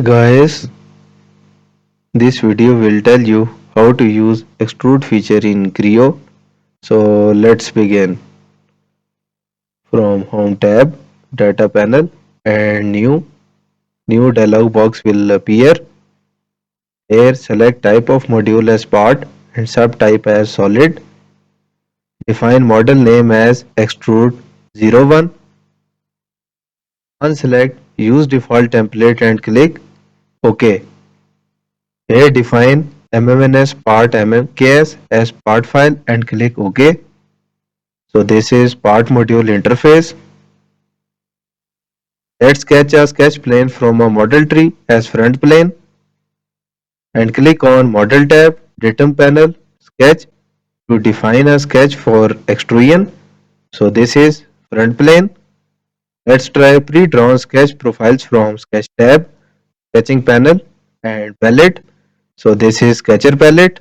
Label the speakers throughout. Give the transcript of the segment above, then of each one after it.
Speaker 1: Guys, this video will tell you how to use Extrude feature in Creo. So let's begin. From Home tab, Data panel and New dialog box will appear. Here select type of module as part and subtype as solid. Define model name as Extrude 01. Unselect use default template and click OK. Here define mmns part mmks as part file and click OK. So this is part module interface. Let's sketch a sketch plane from a model tree as front plane and click on Model tab, Datum panel, Sketch to define a sketch for extrusion. So this is front plane. Let's try pre-drawn sketch profiles from Sketch tab, Sketching panel and Palette. So this is Sketcher palette.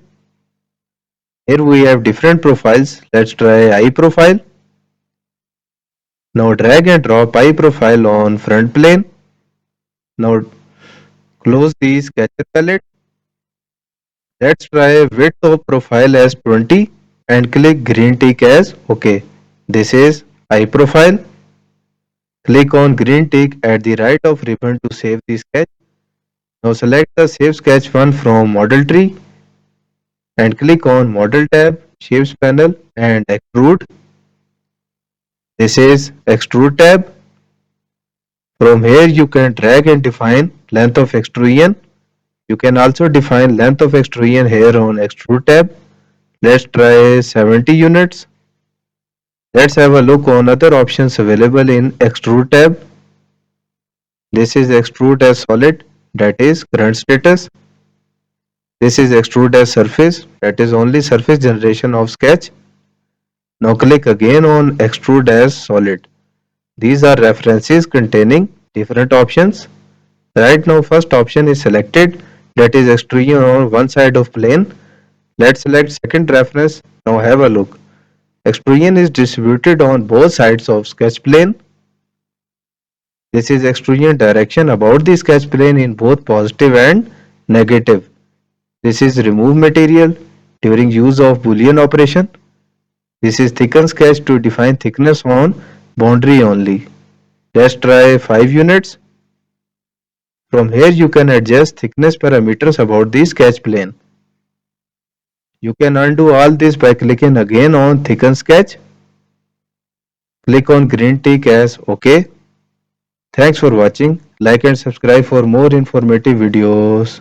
Speaker 1: Here we have different profiles. Let's try eye profile. Now drag and drop eye profile on front plane. Now close the Sketcher palette. Let's try width of profile as 20 and click green tick as OK. This is eye profile. Click on green tick at the right of ribbon to save the sketch. Now select the Save Sketch one from Model Tree and click on Model tab, Shapes panel and Extrude. This is Extrude tab. From here you can drag and define length of extrusion. You can also define length of extrusion here on Extrude tab. Let's try 70 units. Let's have a look on other options available in Extrude tab. This is Extrude as solid, that is current status. This is Extrude as surface, that is only surface generation of sketch. Now click again on Extrude as solid. These are references containing different options. Right now first option is selected, that is extrusion on one side of plane. Let's select second reference. Now have a look. Extrusion is distributed on both sides of sketch plane. This is extrusion direction about the sketch plane in both positive and negative. This is remove material during use of Boolean operation. This is thicken sketch to define thickness on boundary only. Let's try 5 units. From here you can adjust thickness parameters about the sketch plane. You can undo all this by clicking again on thicken sketch. Click on green tick as OK. Thanks for watching. Like and subscribe for more informative videos.